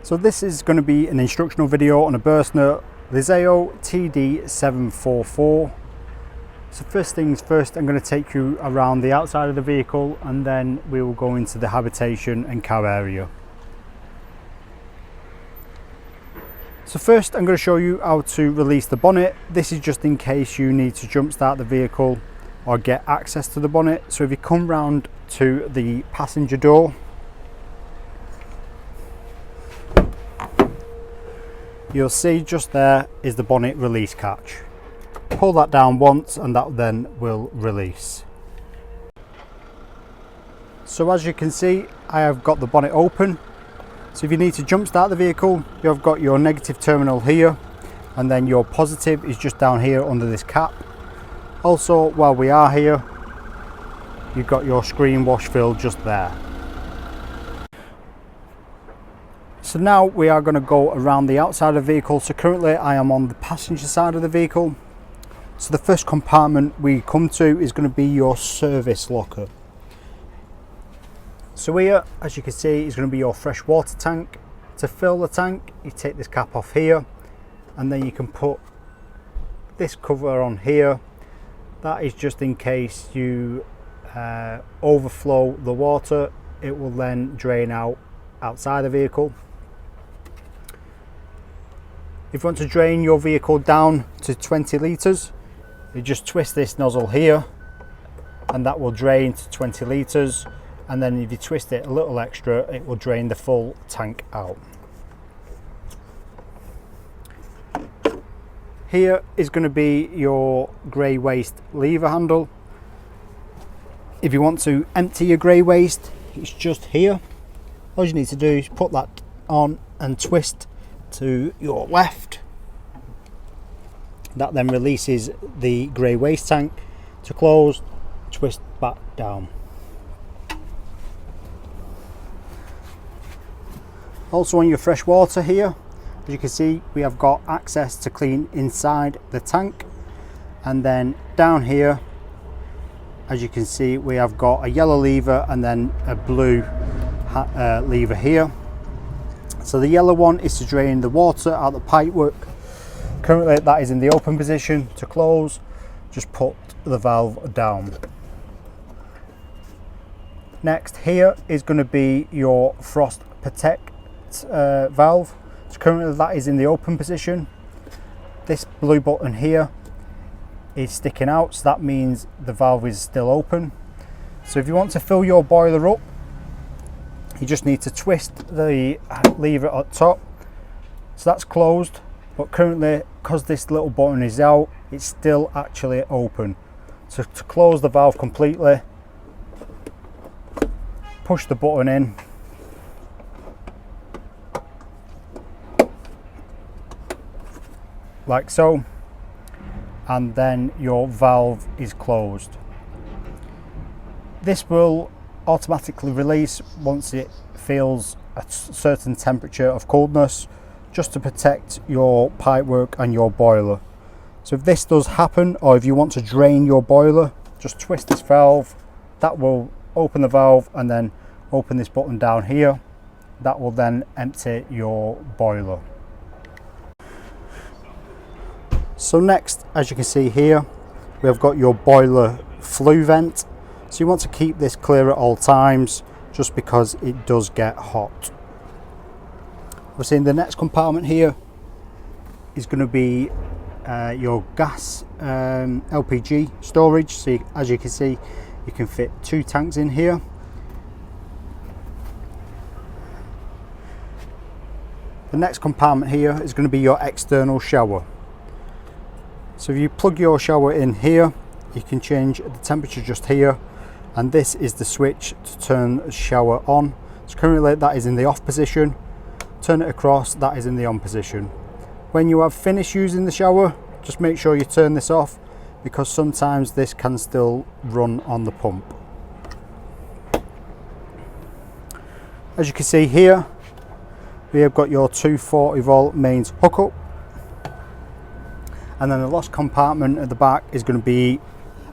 So this is going to be an instructional video on a BURSTNER LYSEO TD 744. So first things first, I'm going to take you around the outside of the vehicle and then we will go into the habitation and car area. So first I'm going to show you how to release the bonnet. This is just in case you need to jump start the vehicle or get access to the bonnet. So if you come round to the passenger door, you'll see just there is the bonnet release catch. Pull that down once and that then will release. So as you can see, I have got the bonnet open. So if you need to jump start the vehicle, you've got your negative terminal here and then your positive is just down here under this cap. Also, while we are here, you've got your screen wash fill just there. So now we are going to go around the outside of the vehicle. So currently I am on the passenger side of the vehicle. So the first compartment we come to is going to be your service locker. So here, as you can see, is going to be your fresh water tank. To fill the tank, you take this cap off here and then you can put this cover on here. That is just in case you overflow the water, it will then drain out outside the vehicle. If you want to drain your vehicle down to 20 litres, you just twist this nozzle here and that will drain to 20 litres, and then if you twist it a little extra, it will drain the full tank out. Here is going to be your grey waste lever handle. If you want to empty your grey waste, it's just here. All you need to do is put that on and twist to your left. That then releases the grey waste tank. To close, twist back down. Also on your fresh water here, as you can see, we have got access to clean inside the tank, and then down here, as you can see, we have got a yellow lever and then a blue lever here. So the yellow one is to drain the water out of the pipework. Currently that is in the open position. To close, just put the valve down. Next here is going to be your frost protect valve. So currently that is in the open position. This blue button here is sticking out, so that means the valve is still open. So if you want to fill your boiler up, you just need to twist the lever at top. So that's closed, but currently, because this little button is out, it's still actually open. So to close the valve completely, push the button in, like so, and then your valve is closed. This will automatically release once it feels a certain temperature of coldness, just to protect your pipework and your boiler. So if this does happen, or if you want to drain your boiler, just twist this valve. That will open the valve, and then open this button down here. That will then empty your boiler. So next, as you can see here, we have got your boiler flue vent. So you want to keep this clear at all times, just because it does get hot. We're seeing the next compartment here is going to be your gas LPG storage. So as you can see, you can fit 2 tanks in here. The next compartment here is going to be your external shower. So if you plug your shower in here, you can change the temperature just here, and this is the switch to turn the shower on. So currently that is in the off position. Turn it across, that is in the on position. When you have finished using the shower, just make sure you turn this off, because sometimes this can still run on the pump. As you can see here, we have got your 240 volt mains hookup. And then the last compartment at the back is going to be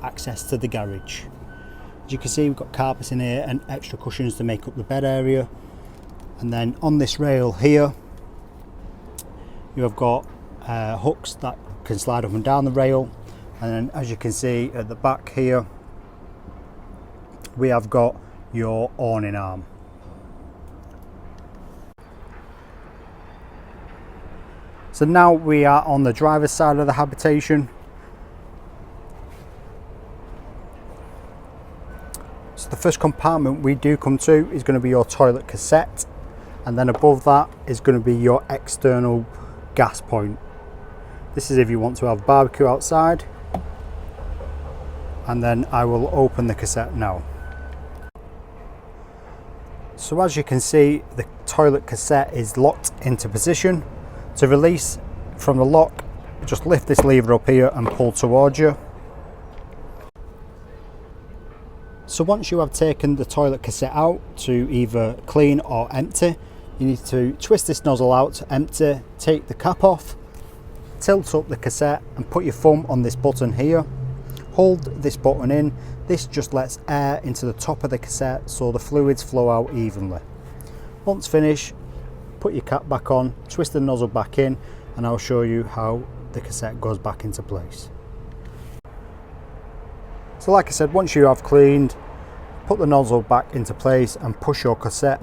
access to the garage. As you can see, we've got carpets in here and extra cushions to make up the bed area. And then on this rail here you have got hooks that can slide up and down the rail, and then as you can see at the back here we have got your awning arm. So now we are on the driver's side of the habitation. So the first compartment we do come to is going to be your toilet cassette, and then above that is going to be your external gas point. This is if you want to have barbecue outside, and then I will open the cassette now. So as you can see, the toilet cassette is locked into position. To release from the lock, just lift this lever up here and pull towards you. So once you have taken the toilet cassette out to either clean or empty, you need to twist this nozzle out to empty, take the cap off, tilt up the cassette and put your thumb on this button here. Hold this button in. This just lets air into the top of the cassette so the fluids flow out evenly. Once finished, put your cap back on, twist the nozzle back in, and I'll show you how the cassette goes back into place. So like I said, once you have cleaned, put the nozzle back into place and push your cassette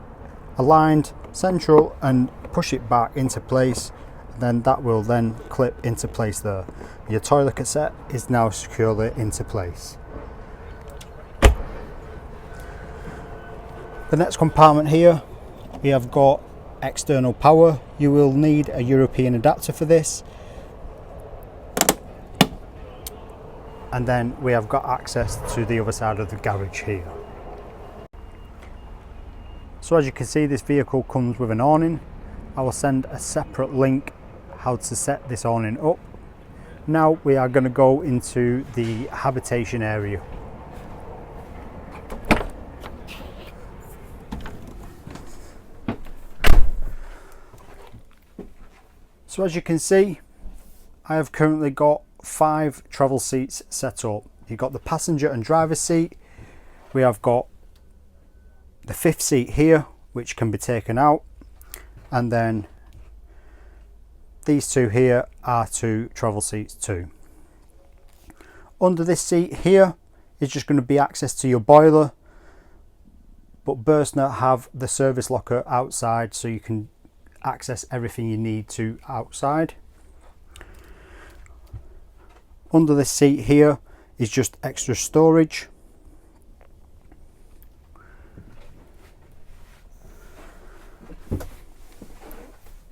aligned central and push it back into place, and then that will then clip into place there. Your toilet cassette is now securely into place. The next compartment here, we have got external power. You will need a European adapter for this, and then we have got access to the other side of the garage here. So as you can see, this vehicle comes with an awning. I will send a separate link how to set this awning up. Now we are going to go into the habitation area. So as you can see, I have currently got 5 travel seats set up. You've got the passenger and driver's seat. We have got the 5th seat here, which can be taken out, and then these 2 here are 2 travel seats too. Under this seat here is just going to be access to your boiler, but BURSTNER have the service locker outside, so you can access everything you need to outside. Under this seat here is just extra storage.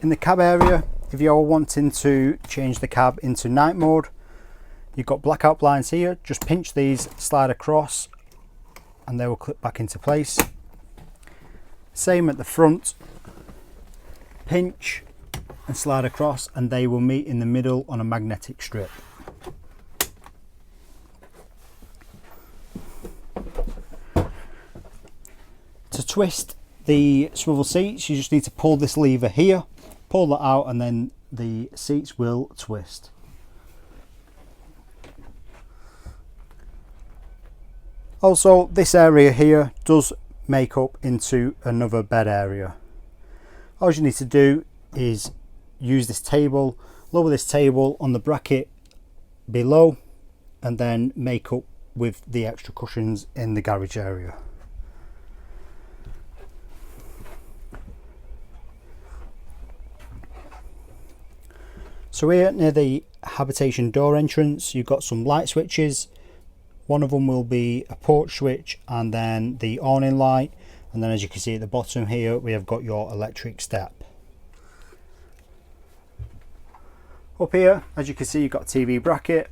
In the cab area, if you're wanting to change the cab into night mode, you've got blackout blinds here. Just pinch these, slide across, and they will clip back into place. Same at the front. Pinch and slide across and they will meet in the middle on a magnetic strip. To twist the swivel seats, you just need to pull this lever here, pull that out, and then the seats will twist. Also, this area here does make up into another bed area. All you need to do is use this table, lower this table on the bracket below, and then make up with the extra cushions in the garage area. So here near the habitation door entrance, you've got some light switches. One of them will be a porch switch and then the awning light. And then as you can see at the bottom here, we have got your electric step. Up here, as you can see, you've got a TV bracket.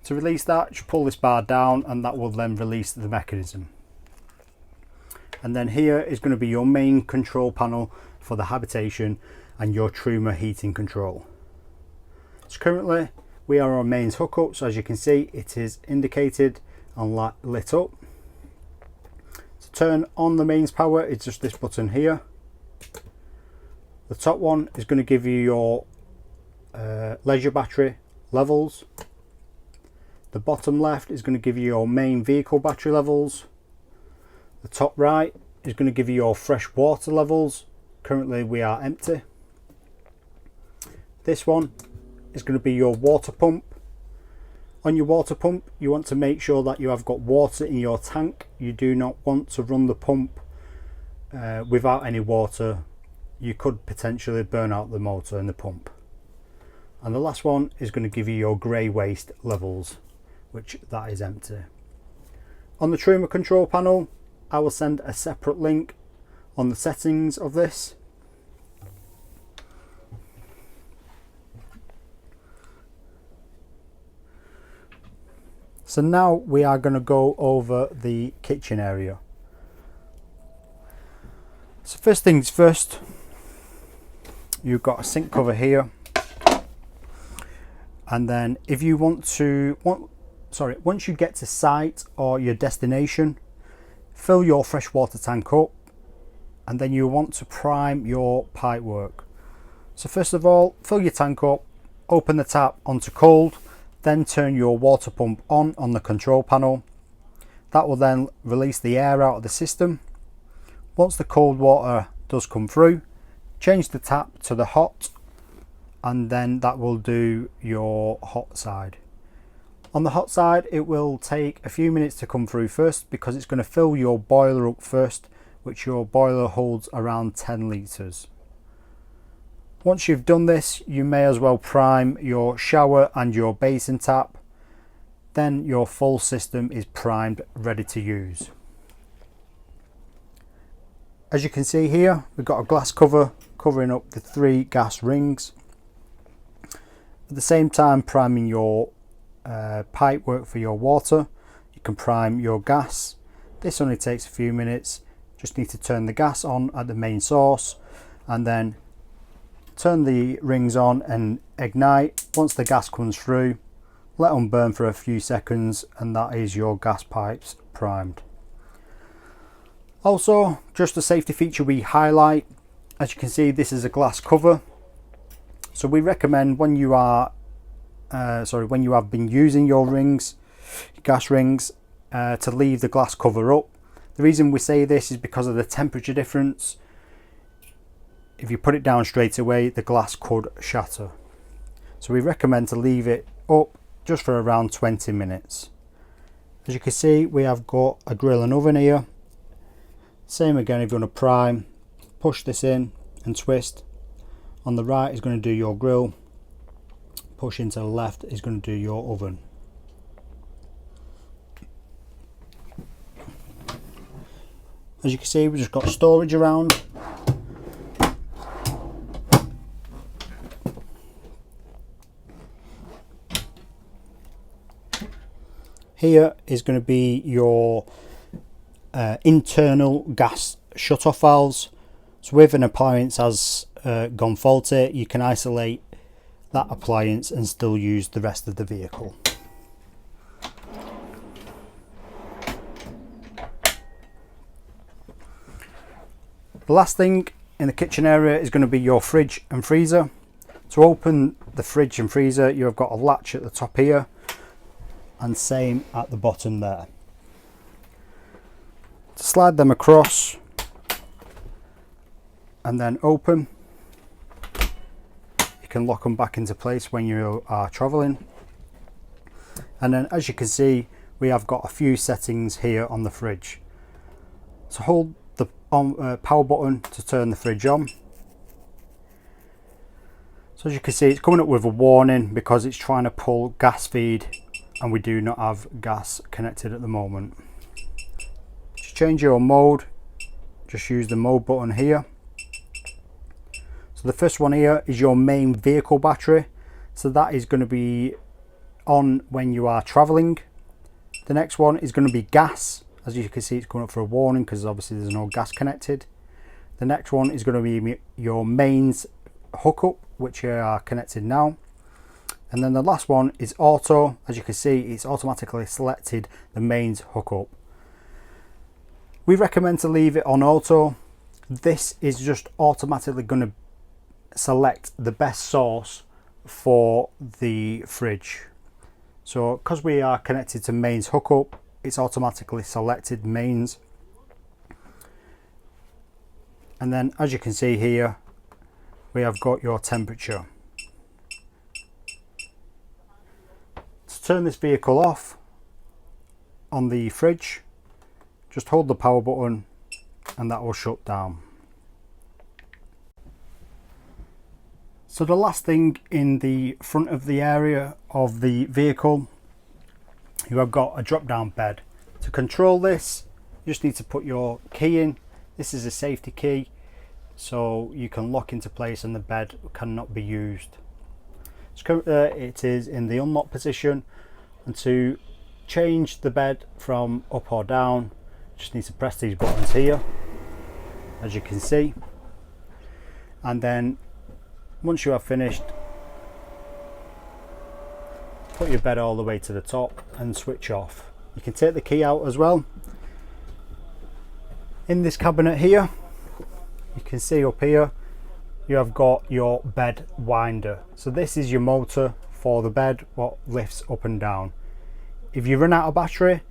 To release that, just pull this bar down and that will then release the mechanism. And then here is going to be your main control panel for the habitation and your Truma heating control. So currently we are on mains hookup, so as you can see it is indicated and lit up. To turn on the mains power, it's just this button here. The top one is going to give you your leisure battery levels. The bottom left is going to give you your main vehicle battery levels. The top right is going to give you your fresh water levels, currently we are empty. This one is going to be your water pump. On your water pump, you want to make sure that you have got water in your tank. You do not want to run the pump without any water. You could potentially burn out the motor and the pump. And the last one is going to give you your grey waste levels, which that is empty. On the Truma control panel, I will send a separate link on the settings of this. So now we are going to go over the kitchen area. So first things first, you've got a sink cover here, and then if you once you get to site or your destination, fill your freshwater tank up, and then you want to prime your pipe work. So first of all, fill your tank up, open the tap onto cold, then turn your water pump on the control panel. That will then release the air out of the system. Once the cold water does come through, change the tap to the hot, and then that will do your hot side. On the hot side, it will take a few minutes to come through first because it's going to fill your boiler up first, which your boiler holds around 10 litres. Once you've done this, you may as well prime your shower and your basin tap. Then your full system is primed, ready to use. As you can see here, we've got a glass cover covering up the 3 gas rings. At the same time priming your pipe work for your water, you can prime your gas. This only takes a few minutes. Just need to turn the gas on at the main source and then turn the rings on and ignite. Once the gas comes through, let them burn for a few seconds, and that is your gas pipes primed. Also, just a safety feature we highlight, as you can see, this is a glass cover. So we recommend when you have been using your rings, gas rings, to leave the glass cover up. The reason we say this is because of the temperature difference. If you put it down straight away, the glass could shatter. So we recommend to leave it up just for around 20 minutes. As you can see, we have got a grill and oven here. Same again, if you want to prime, push this in and twist. On the right is going to do your grill. Push into the left is going to do your oven. As you can see, we've just got storage around. Here is going to be your internal gas shut-off valves. So if an appliance has gone faulty, you can isolate that appliance and still use the rest of the vehicle. The last thing in the kitchen area is going to be your fridge and freezer. To open the fridge and freezer, you have got a latch at the top here and same at the bottom there. To slide them across and then open, you can lock them back into place when you are traveling. And then, as you can see, we have got a few settings here on the fridge. So hold the power button to turn the fridge on. So as you can see, it's coming up with a warning because it's trying to pull gas feed and we do not have gas connected at the moment. To change your mode, just use the mode button here. So the first one here is your main vehicle battery. So that is going to be on when you are traveling. The next one is going to be gas. As you can see, it's coming up for a warning because obviously there's no gas connected. The next one is going to be your mains hookup, which are connected now. And then the last one is auto. As you can see, it's automatically selected the mains hookup. We recommend to leave it on auto. This is just automatically going to select the best source for the fridge. So because we are connected to mains hookup, it's automatically selected mains. And then as you can see here, we have got your temperature. To turn this vehicle off on the fridge, just hold the power button and that will shut down. So the last thing in the front of the area of the vehicle, you have got a drop down bed. To control this, you just need to put your key in. This is a safety key, so you can lock into place and the bed cannot be used. So it is in the unlock position, and to change the bed from up or down, just need to press these buttons here, as you can see, and then once you have finished, put your bed all the way to the top and switch off. You can take the key out as well. In this cabinet here, you can see up here, you have got your bed winder. So this is your motor for the bed, what lifts up and down. If you run out of battery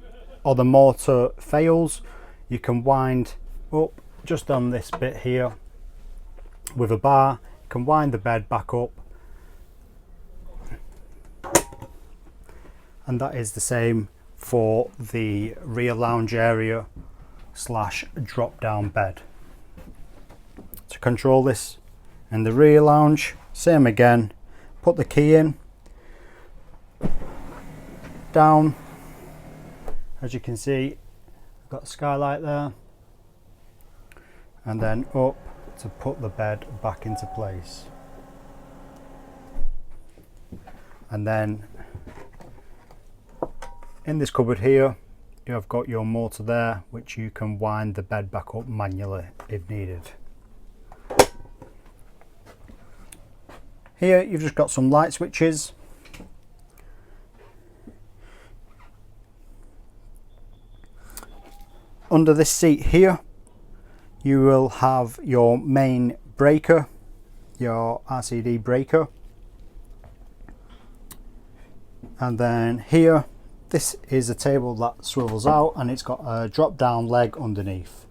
or the motor fails, you can wind up just on this bit here with a bar. You can wind the bed back up, and that is the same for the rear lounge area / drop down bed. To control this in the rear lounge, same again, put the key in, down, as you can see, I've got a skylight there, and then up to put the bed back into place. And then in this cupboard here, you have got your motor there, which you can wind the bed back up manually if needed. Here you've just got some light switches. Under this seat here, you will have your main breaker, your RCD breaker. And then here, this is a table that swivels out and it's got a drop down leg underneath.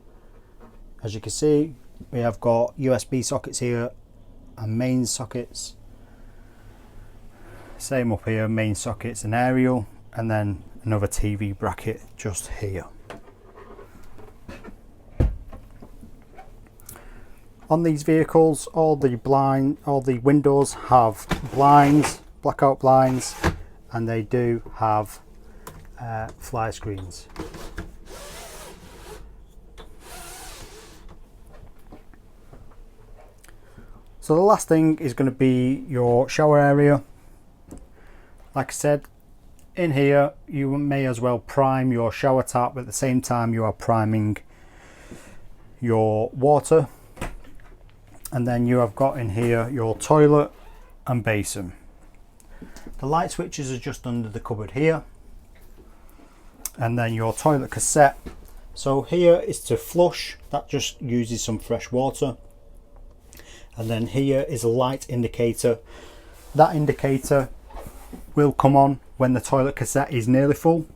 As you can see, we have got USB sockets here and main sockets. Same up here, main sockets and aerial, and then another TV bracket just here. On these vehicles, all the windows have blinds, blackout blinds, and they do have fly screens. So the last thing is going to be your shower area. Like I said, in here you may as well prime your shower tap at the same time you are priming your water. And then you have got in here your toilet and basin. The light switches are just under the cupboard here. And then your toilet cassette. So here is to flush, that just uses some fresh water. And then here is a light indicator. That indicator will come on when the toilet cassette is nearly full.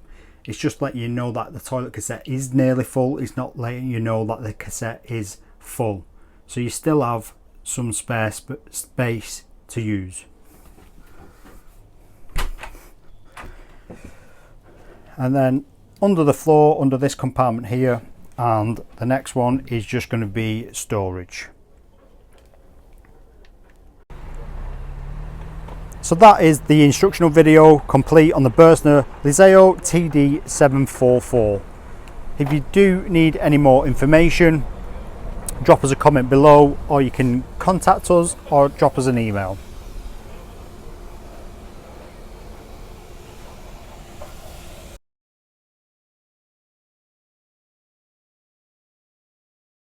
It's just letting you know that the toilet cassette is nearly full. It's not letting you know that the cassette is full. So you still have some spare space to use. And then under the floor, under this compartment here, and the next one is just going to be storage. So that is the instructional video complete on the BURSTNER LYSEO TD 744. If you do need any more information, drop us a comment below, or you can contact us or drop us an email.